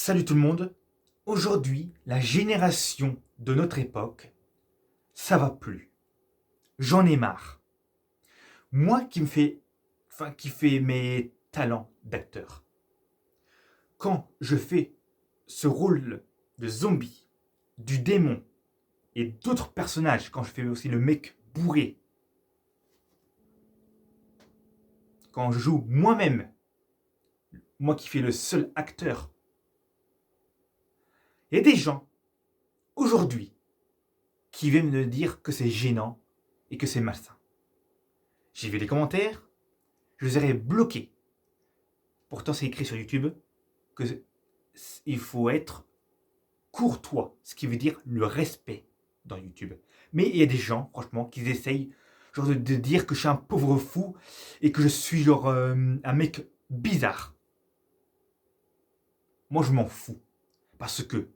Salut tout le monde. Aujourd'hui, la génération de notre époque, ça va plus. J'en ai marre. Moi qui fais mes talents d'acteur. Quand je fais ce rôle de zombie, du démon et d'autres personnages, quand je fais aussi le mec bourré, quand je joue moi-même, moi qui fais le seul acteur, il y a des gens aujourd'hui qui viennent me dire que c'est gênant et que c'est malsain. J'ai vu les commentaires, je les aurais bloqués. Pourtant, c'est écrit sur YouTube que il faut être courtois, ce qui veut dire le respect dans YouTube. Mais il y a des gens, franchement, qui essayent genre de dire que je suis un pauvre fou et que je suis genre un mec bizarre. Moi, je m'en fous. Parce que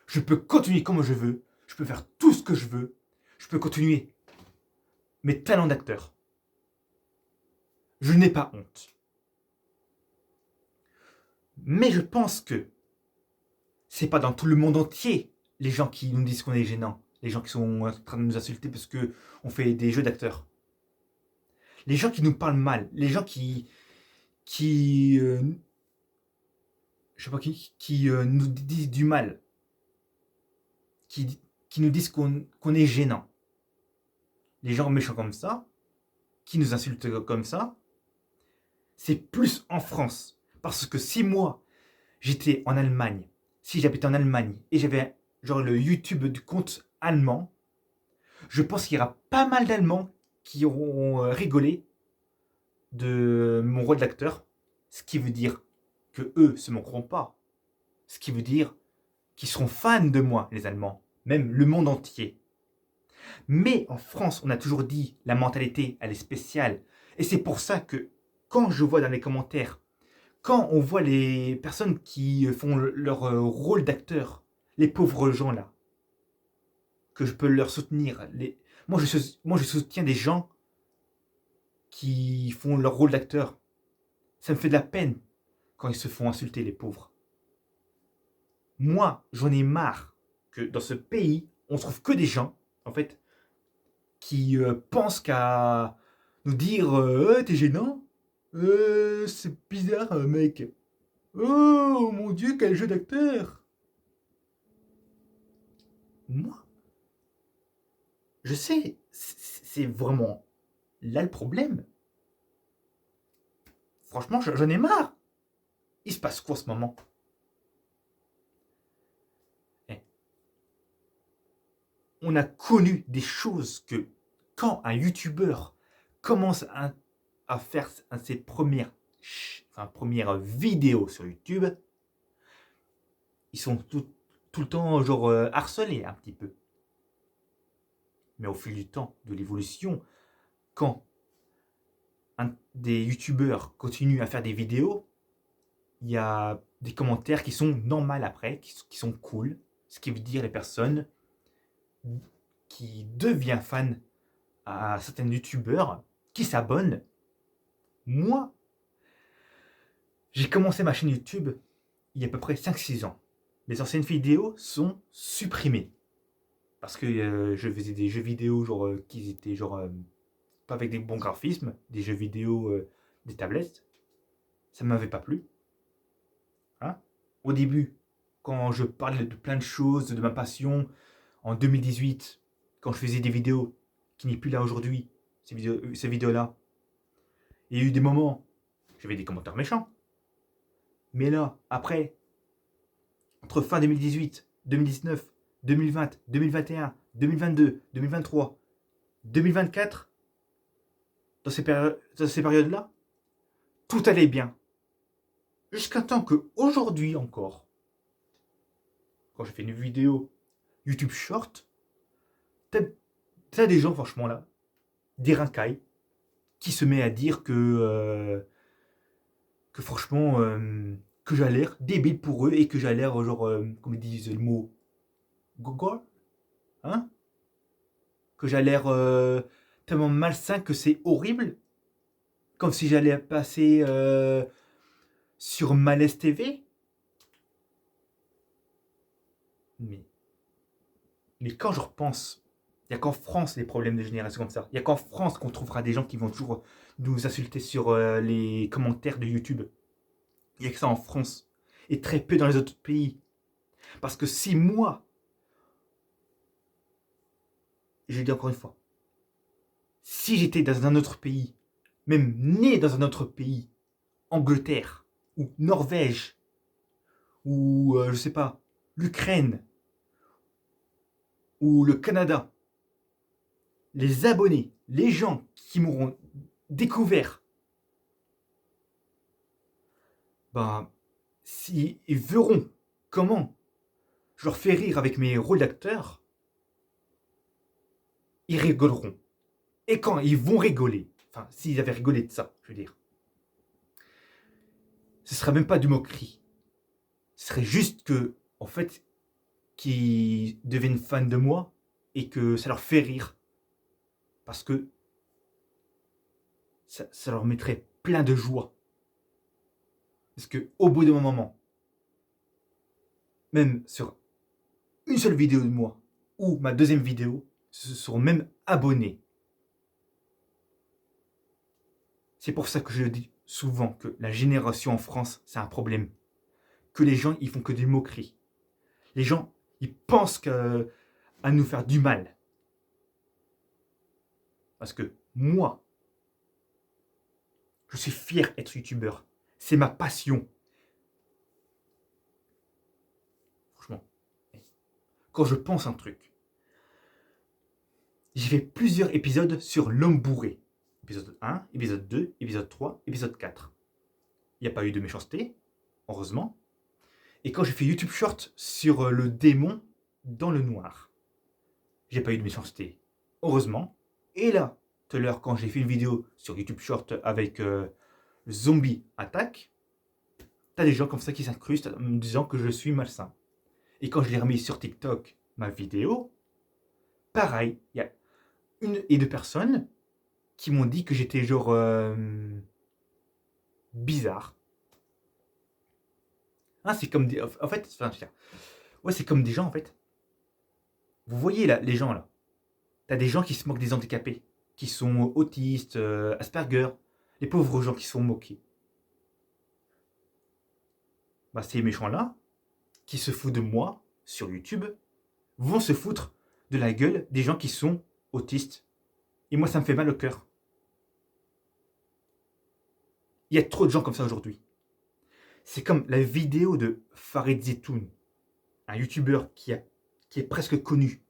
je peux continuer comme je veux, je peux faire tout ce que je veux, je peux continuer mes talents d'acteur. Je n'ai pas honte. Mais je pense que c'est pas dans tout le monde entier les gens qui nous disent qu'on est gênant, les gens qui sont en train de nous insulter parce que on fait des jeux d'acteurs, les gens qui nous parlent mal, les gens qui je sais pas qui nous disent du mal, qui nous disent qu'on est gênant, les gens méchants comme ça, qui nous insultent comme ça, c'est plus en France parce que si moi j'étais en Allemagne, si j'habitais en Allemagne et j'avais genre le YouTube du compte allemand, je pense qu'il y aura pas mal d'Allemands qui auront rigolé de mon rôle d'acteur, ce qui veut dire que eux se moqueront pas, ce qui veut dire qu'ils seront fans de moi, les Allemands, même le monde entier. Mais en France, on a toujours dit la mentalité, elle est spéciale, et c'est pour ça que quand je vois dans les commentaires, quand on voit les personnes qui font leur rôle d'acteur, les pauvres gens là, que je peux leur soutenir, moi je soutiens des gens qui font leur rôle d'acteur. Ça me fait de la peine quand ils se font insulter, les pauvres. Moi, j'en ai marre que dans ce pays, on trouve que des gens, en fait, qui pensent qu'à nous dire t'es gênant, c'est bizarre, mec. Oh mon dieu, quel jeu d'acteur. Moi, je sais, c'est vraiment là le problème. Franchement, j'en ai marre. Il se passe quoi en ce moment? Eh, on a connu des choses que quand un youtubeur commence à faire ses premières vidéos sur YouTube, ils sont tout le temps genre harcelés un petit peu. Mais au fil du temps, de l'évolution, quand des youtubeurs continuent à faire des vidéos, il y a des commentaires qui sont normaux après, qui sont cool, ce qui veut dire les personnes qui deviennent fans à certains youtubeurs, qui s'abonnent. Moi, j'ai commencé ma chaîne YouTube il y a à peu près 5-6 ans. Les anciennes vidéos sont supprimées. Parce que je faisais des jeux vidéo genre, qui étaient genre pas avec des bons graphismes, des jeux vidéo des tablettes. Ça ne m'avait pas plu. Hein. Au début, quand je parlais de plein de choses, de ma passion, en 2018, quand je faisais des vidéos qui n'est plus là aujourd'hui, ces vidéos-là, il y a eu des moments, j'avais des commentaires méchants. Mais là, après, entre fin 2018, 2019, 2020, 2021, 2022, 2023, 2024, dans ces périodes-là, tout allait bien. Jusqu'à temps que aujourd'hui encore, quand j'ai fait une vidéo YouTube Short, t'as des gens, franchement, là, des rincailles, qui se met à dire que franchement, que j'ai l'air débile pour eux et que j'ai l'air, genre, comme ils disent le mot, gogol, hein? Que j'ai l'air tellement malsain que c'est horrible, comme si j'allais passer sur Malaise TV. Mais, mais quand je repense, il n'y a qu'en France les problèmes de génération comme ça. Il n'y a qu'en France qu'on trouvera des gens qui vont toujours nous insulter sur les commentaires de YouTube. Il n'y a que ça en France. Et très peu dans les autres pays. Parce que si moi, je le dis encore une fois, si j'étais dans un autre pays, même né dans un autre pays, Angleterre, ou Norvège, ou je sais pas, l'Ukraine, ou le Canada, les abonnés, les gens qui m'auront découvert, bah, s'ils verront comment je leur fais rire avec mes rôles d'acteur, ils rigoleront. Et quand ils vont rigoler, enfin, s'ils avaient rigolé de ça, je veux dire, ce sera même pas du moquerie. Ce serait juste que, en fait, qu'ils deviennent fans de moi et que ça leur fait rire. Parce que ça leur mettrait plein de joie. Parce que au bout d'un moment, même sur une seule vidéo de moi ou ma deuxième vidéo, se seront même abonnés. C'est pour ça que je dis souvent que la génération en France, c'est un problème. Que les gens, ils font que des moqueries. Les gens, ils pensent à nous faire du mal. Parce que moi, je suis fier d'être youtubeur. C'est ma passion. Franchement, quand je pense un truc, j'ai fait plusieurs épisodes sur l'homme bourré. Épisode 1, épisode 2, épisode 3, épisode 4. Il n'y a pas eu de méchanceté, heureusement. Et quand j'ai fait YouTube Short sur le démon dans le noir, j'ai pas eu de méchanceté, heureusement. Et là, tout à l'heure, quand j'ai fait une vidéo sur YouTube Short avec Zombie Attack, t'as des gens comme ça qui s'incrustent en me disant que je suis malsain. Et quand je l'ai remis sur TikTok, ma vidéo, pareil, il y a une et deux personnes qui m'ont dit que j'étais genre bizarre. Ah, c'est comme des. En fait, enfin, ouais, c'est comme des gens en fait. Vous voyez là, les gens là. T'as des gens qui se moquent des handicapés, qui sont autistes, Asperger, les pauvres gens qui sont moqués. Bah, ces méchants-là, qui se foutent de moi sur YouTube, vont se foutre de la gueule des gens qui sont autistes. Et moi, ça me fait mal au cœur. Il y a trop de gens comme ça aujourd'hui. C'est comme la vidéo de Farid Zetoun, un youtubeur qui est presque connu.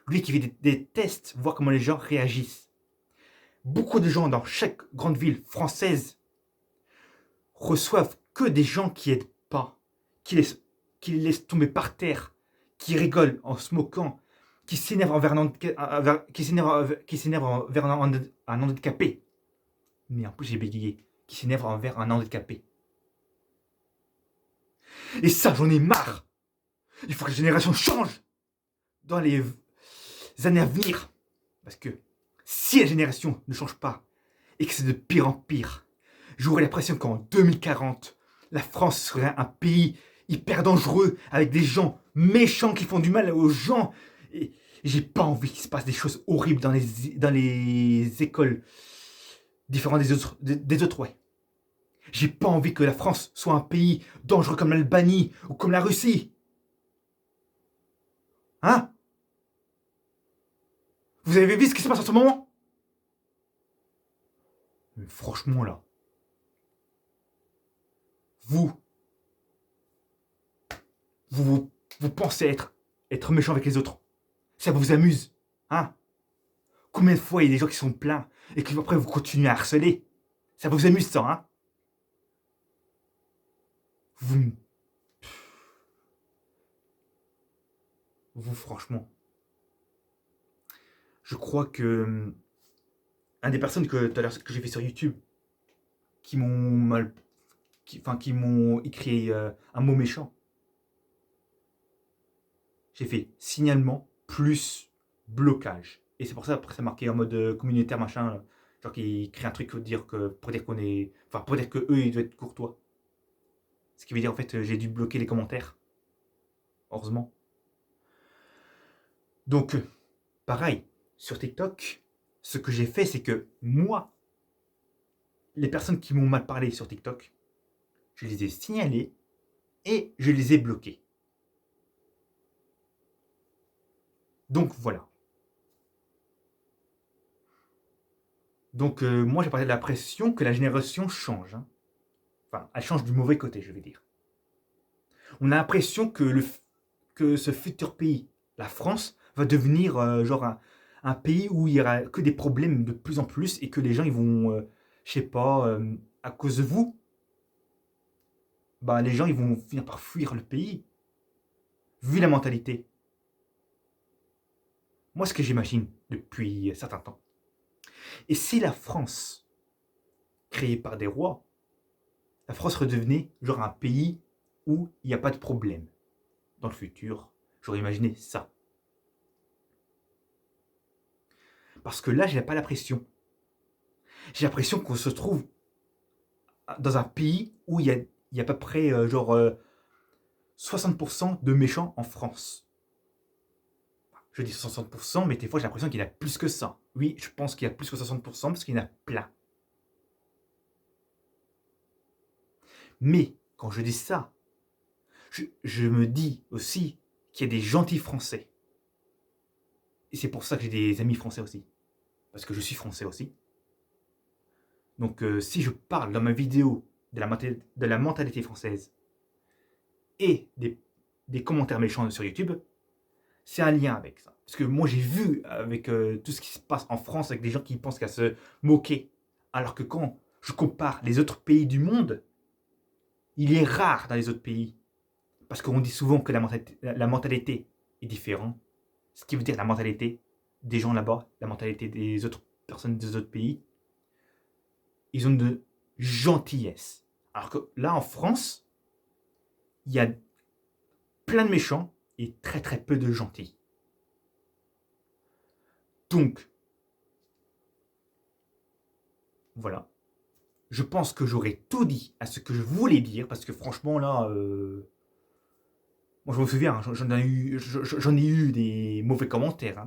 Lui qui fait des tests, voir comment les gens réagissent. Beaucoup de gens dans chaque grande ville française reçoivent que des gens qui aident pas, qui les, qui les laissent tomber par terre, qui rigolent en se moquant, qui s'énervent envers un handicapé. Mais en plus, j'ai bégayé. Qui s'énervent envers un handicapé. Et ça, j'en ai marre. Il faut que la génération change dans les années à venir. Parce que si la génération ne change pas et que c'est de pire en pire, j'aurai l'impression qu'en 2040, la France serait un pays hyper dangereux avec des gens méchants qui font du mal aux gens. Et j'ai pas envie qu'il se passe des choses horribles dans les écoles différentes des autres, ouais. J'ai pas envie que la France soit un pays dangereux comme l'Albanie ou comme la Russie. Hein? Vous avez vu ce qui se passe en ce moment? Mais franchement là, vous, vous pensez être méchant avec les autres. Ça vous amuse. Hein? Combien de fois il y a des gens qui sont pleins et qui après vous continuez à harceler? Ça vous amuse ça, hein? Vous, vous franchement, je crois que un des personnes que j'ai fait sur YouTube qui m'ont mal, qui m'ont écrit un mot méchant, j'ai fait signalement plus blocage. Et c'est pour ça après ça marqué en mode communautaire machin, genre qui crée un truc pour dire qu'on est, enfin pour dire que eux ils doivent être courtois. Ce qui veut dire en fait j'ai dû bloquer les commentaires. Heureusement. Donc, pareil, sur TikTok, ce que j'ai fait, c'est que moi, les personnes qui m'ont mal parlé sur TikTok, je les ai signalées et je les ai bloquées. Donc voilà. Donc moi, j'ai parlé de la pression que la génération change. Hein. Enfin, elle change du mauvais côté, je vais dire. On a l'impression que ce futur pays, la France, va devenir genre un pays où il y aura que des problèmes de plus en plus et que les gens, ils vont, je sais pas, à cause de vous, bah, les gens, ils vont finir par fuir le pays, vu la mentalité. Moi, ce que j'imagine depuis un certain temps. Et si la France, créée par des rois, la France redevenait genre un pays où il n'y a pas de problème dans le futur, j'aurais imaginé ça. Parce que là, j'ai pas la pression. J'ai l'impression qu'on se trouve dans un pays où il y a à peu près genre 60% de méchants en France. Je dis 60%, mais des fois j'ai l'impression qu'il y en a plus que ça. Oui, je pense qu'il y a plus que 60% parce qu'il y en a plein. Mais quand je dis ça, je me dis aussi qu'il y a des gentils Français. Et c'est pour ça que j'ai des amis français aussi. Parce que je suis français aussi. Donc si je parle dans ma vidéo de la mentalité française et des commentaires méchants sur YouTube, c'est un lien avec ça. Parce que moi j'ai vu avec tout ce qui se passe en France avec des gens qui pensent qu'à se moquer. Alors que quand je compare les autres pays du monde, il est rare dans les autres pays. Parce qu'on dit souvent que la mentalité est différente. Ce qui veut dire la mentalité des gens là-bas, la mentalité des autres personnes des autres pays, ils ont de gentillesse. Alors que là, en France, il y a plein de méchants et très très peu de gentils. Donc, voilà. Je pense que j'aurais tout dit à ce que je voulais dire, parce que franchement, là, moi je me souviens, j'en ai eu des mauvais commentaires. Hein.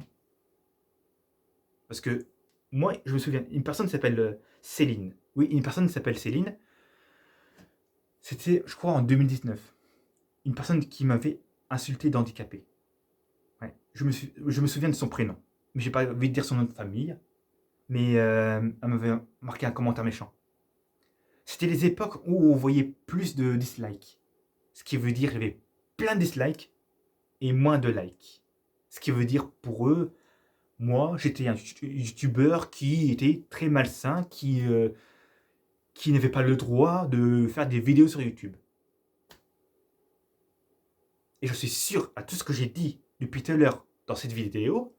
Parce que moi, je me souviens, une personne s'appelle Céline. Oui, une personne s'appelle Céline. C'était, je crois, en 2019. Une personne qui m'avait insulté d'handicapé. Ouais. Je me souviens de son prénom. Mais j'ai pas envie de dire son nom de famille. Mais elle m'avait marqué un commentaire méchant. C'était les époques où on voyait plus de dislikes. Ce qui veut dire qu'il y avait plein de dislikes et moins de likes. Ce qui veut dire pour eux, moi, j'étais un youtubeur qui était très malsain, qui n'avait pas le droit de faire des vidéos sur YouTube. Et je suis sûr, à tout ce que j'ai dit depuis tout à l'heure dans cette vidéo,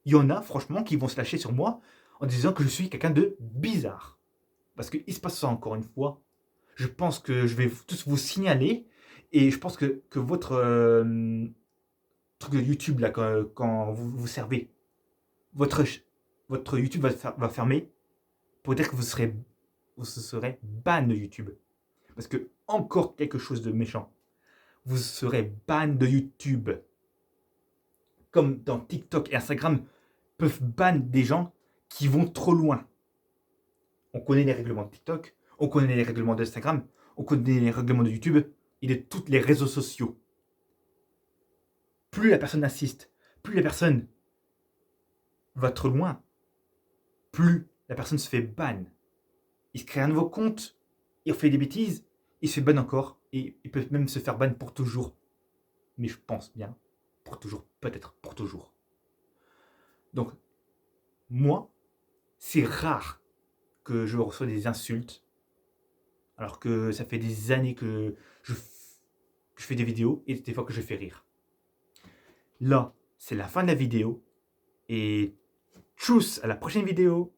il y en a franchement qui vont se lâcher sur moi en disant que je suis quelqu'un de bizarre. Parce qu'il se passe ça encore une fois. Je pense que je vais tous vous signaler et je pense que votre truc de YouTube, là, quand vous vous servez, votre, votre YouTube va fermer pour dire que vous serez ban de YouTube. Parce que, encore quelque chose de méchant, vous serez ban de YouTube. Comme dans TikTok et Instagram peuvent ban des gens qui vont trop loin. On connaît les règlements de TikTok, on connaît les règlements d'Instagram, on connaît les règlements de YouTube et de tous les réseaux sociaux. Plus la personne insiste, plus la personne va trop loin, plus la personne se fait ban. Il se crée un nouveau compte, il refait des bêtises, il se fait ban encore et il peut même se faire ban pour toujours. Mais je pense bien, pour toujours, peut-être pour toujours. Donc, moi, c'est rare que je reçois des insultes, alors que ça fait des années que je fais des vidéos et des fois que je fais rire. Là, c'est la fin de la vidéo et tchuss à la prochaine vidéo.